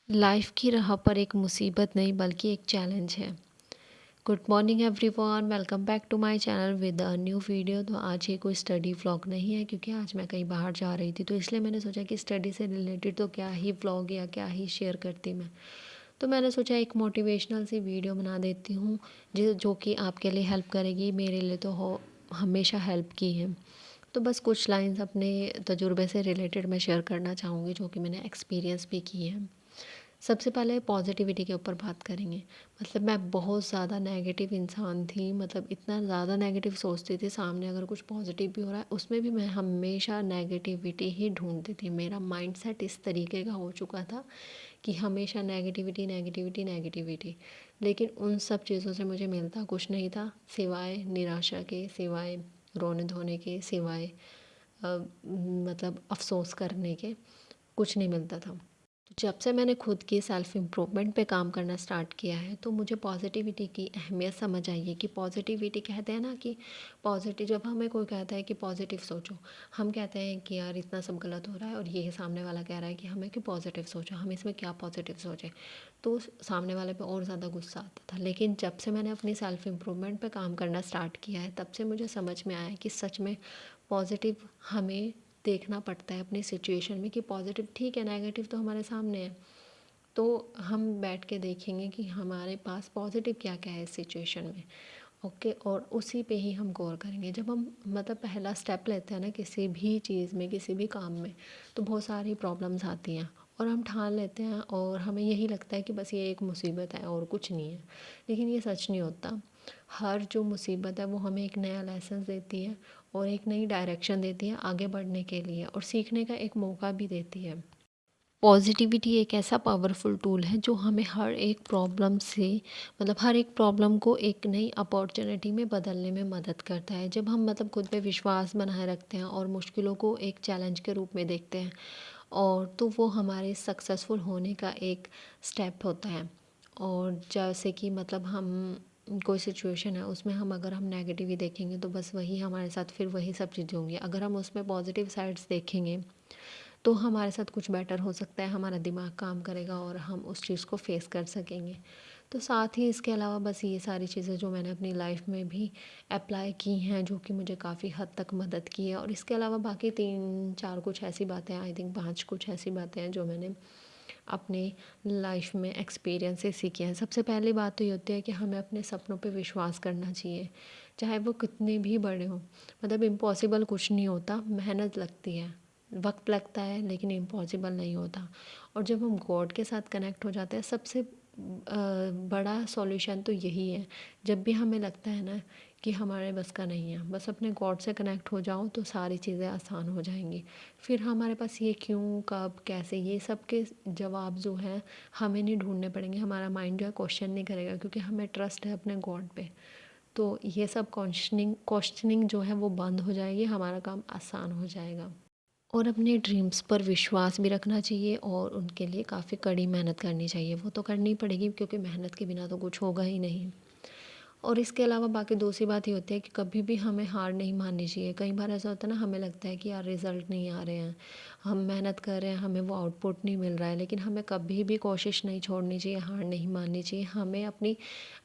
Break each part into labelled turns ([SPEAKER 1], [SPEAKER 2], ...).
[SPEAKER 1] Life की राह पर एक मुसीबत नहीं बल्कि एक चैलेंज है। Good morning everyone, welcome back to my channel with a new video. तो आज ये कोई स्टडी व्लॉग नहीं है क्योंकि आज मैं कहीं बाहर जा रही थी, तो इसलिए मैंने सोचा कि स्टडी से रिलेटेड तो क्या ही व्लॉग या क्या ही शेयर करती मैं। तो मैंने सोचा एक मोटिवेशनल सी वीडियो बना देती हूँ जो कि आपके लिए हेल्प करेगी, मेरे लिए तो हमेशा हेल्प की है। तो बस कुछ लाइंस अपने तजुर्बे से रिलेटेड मैं शेयर करना चाहूँगी जो कि मैंने एक्सपीरियंस भी की है। सबसे पहले पॉजिटिविटी के ऊपर बात करेंगे। मतलब मैं बहुत ज़्यादा नेगेटिव इंसान थी, मतलब इतना ज़्यादा नेगेटिव सोचती थी, सामने अगर कुछ पॉजिटिव भी हो रहा है उसमें भी मैं हमेशा नेगेटिविटी ही ढूंढती थी। मेरा माइंडसेट इस तरीके का हो चुका था कि हमेशा नेगेटिविटी नेगेटिविटी नेगेटिविटी। लेकिन उन सब चीज़ों से मुझे मिलता कुछ नहीं था सिवाय निराशा के, सिवाय रोने धोने के, सिवाय मतलब अफसोस करने के कुछ नहीं मिलता था। तो जब से मैंने खुद की सेल्फ इम्प्रूवमेंट पे काम करना स्टार्ट किया है तो मुझे पॉजिटिविटी की अहमियत समझ आई है कि पॉजिटिविटी कहते हैं ना कि पॉजिटिव, जब हमें कोई कहता है कि पॉजिटिव सोचो, हम कहते हैं कि यार इतना सब गलत हो रहा है और ये सामने वाला कह रहा है कि हमें कि पॉजिटिव सोचो, हम इसमें क्या पॉजिटिव सोचें। तो सामने वाले पे और ज़्यादा गुस्सा आता था। लेकिन जब से मैंने अपनी सेल्फ इम्प्रूवमेंट पे काम करना स्टार्ट किया है तब से मुझे समझ में आया कि सच में पॉजिटिव हमें देखना पड़ता है अपनी सिचुएशन में कि पॉजिटिव ठीक है, नेगेटिव तो हमारे सामने है। तो हम बैठ के देखेंगे कि हमारे पास पॉजिटिव क्या क्या है इस सिचुएशन में। ओके, और उसी पे ही हम गौर करेंगे। जब हम मतलब पहला स्टेप लेते हैं ना किसी भी चीज़ में, किसी भी काम में, तो बहुत सारी प्रॉब्लम्स आती हैं और हम ठान लेते हैं और हमें यही लगता है कि बस ये एक मुसीबत है और कुछ नहीं है। लेकिन ये सच नहीं होता। हर जो मुसीबत है वो हमें एक नया लेसन देती है और एक नई डायरेक्शन देती है आगे बढ़ने के लिए, और सीखने का एक मौका भी देती है। पॉजिटिविटी एक ऐसा पावरफुल टूल है जो हमें हर एक प्रॉब्लम से, मतलब हर एक प्रॉब्लम को एक नई अपॉर्चुनिटी में बदलने में मदद करता है। जब हम मतलब खुद पे विश्वास बनाए रखते हैं और मुश्किलों को एक चैलेंज के रूप में देखते हैं, और तो वो हमारे सक्सेसफुल होने का एक स्टेप होता है। और जैसे कि मतलब हम कोई सिचुएशन है उसमें हम नेगेटिव ही देखेंगे तो बस वही हमारे साथ फिर वही सब चीज़ें होंगी। अगर हम उसमें पॉजिटिव साइड्स देखेंगे तो हमारे साथ कुछ बेटर हो सकता है, हमारा दिमाग काम करेगा और हम उस चीज़ को फेस कर सकेंगे। तो साथ ही इसके अलावा बस ये सारी चीज़ें जो मैंने अपनी लाइफ में भी अप्लाई की हैं जो कि मुझे काफ़ी हद तक मदद की है। और इसके अलावा बाकी 3-4 कुछ ऐसी बातें, आई थिंक 5 कुछ ऐसी बातें हैं जो मैंने अपने लाइफ में एक्सपीरियंस से सीखी हैं। सबसे पहली बात तो ये होती है कि हमें अपने सपनों पे विश्वास करना चाहिए, चाहे वो कितने भी बड़े हों। मतलब इम्पॉसिबल कुछ नहीं होता, मेहनत लगती है, वक्त लगता है, लेकिन इम्पॉसिबल नहीं होता। और जब हम गॉड के साथ कनेक्ट हो जाते हैं, सबसे बड़ा सॉल्यूशन तो यही है। जब भी हमें लगता है ना कि हमारे बस का नहीं है, बस अपने गॉड से कनेक्ट हो जाओ तो सारी चीज़ें आसान हो जाएंगी। फिर हमारे पास ये क्यों, कब, कैसे, ये सब के जवाब जो हैं हमें नहीं ढूंढने पड़ेंगे। हमारा माइंड जो है क्वेश्चन नहीं करेगा क्योंकि हमें ट्रस्ट है अपने गॉड पे। तो ये सब क्वेश्चनिंग जो है वो बंद हो जाएगी, हमारा काम आसान हो जाएगा। और अपने ड्रीम्स पर विश्वास भी रखना चाहिए और उनके लिए काफ़ी कड़ी मेहनत करनी चाहिए। वो तो करनी पड़ेगी क्योंकि मेहनत के बिना तो कुछ होगा ही नहीं। और इसके अलावा बाकी दूसरी बात ये होती है कि कभी भी हमें हार नहीं माननी चाहिए। कई बार ऐसा होता है ना, हमें लगता है कि यार रिज़ल्ट नहीं आ रहे हैं, हम मेहनत कर रहे हैं, हमें वो आउटपुट नहीं मिल रहा है, लेकिन हमें कभी भी कोशिश नहीं छोड़नी चाहिए, हार नहीं माननी चाहिए। हमें अपनी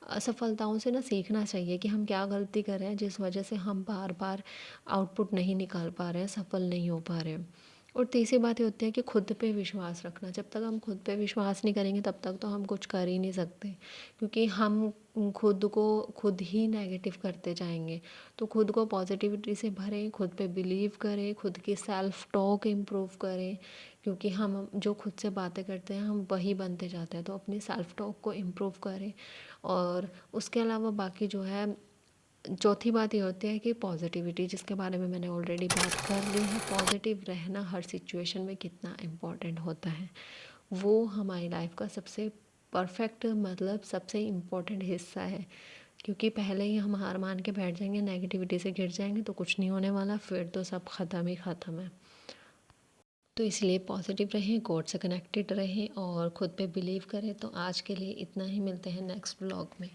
[SPEAKER 1] असफलताओं से ना सीखना चाहिए कि हम क्या गलती कर रहे हैं जिस वजह से हम बार बार आउटपुट नहीं निकाल पा रहे हैं, सफल नहीं हो पा रहे हैं। और तीसरी बात ये होती है कि खुद पे विश्वास रखना। जब तक हम खुद पे विश्वास नहीं करेंगे तब तक तो हम कुछ कर ही नहीं सकते, क्योंकि हम खुद को खुद ही नेगेटिव करते जाएंगे। तो खुद को पॉजिटिविटी से भरें, खुद पे बिलीव करें, खुद की सेल्फ टॉक इम्प्रूव करें, क्योंकि हम जो खुद से बातें करते हैं हम वही बनते जाते हैं। तो अपनी सेल्फ टॉक को इम्प्रूव करें। और उसके अलावा बाकी जो है, चौथी बात ये होती है कि पॉजिटिविटी, जिसके बारे में मैंने ऑलरेडी बात कर ली है। पॉजिटिव रहना हर सिचुएशन में कितना इम्पोर्टेंट होता है, वो हमारी लाइफ का सबसे परफेक्ट, मतलब सबसे इम्पोर्टेंट हिस्सा है। क्योंकि पहले ही हम हार मान के बैठ जाएंगे, नेगेटिविटी से गिर जाएंगे तो कुछ नहीं होने वाला, फिर तो सब ख़त्म ही ख़त्म है। तो इसलिए पॉजिटिव रहें, गॉड से कनेक्टेड रहें और ख़ुद पे बिलीव करें। तो आज के लिए इतना ही, मिलते हैं नेक्स्ट व्लॉग में।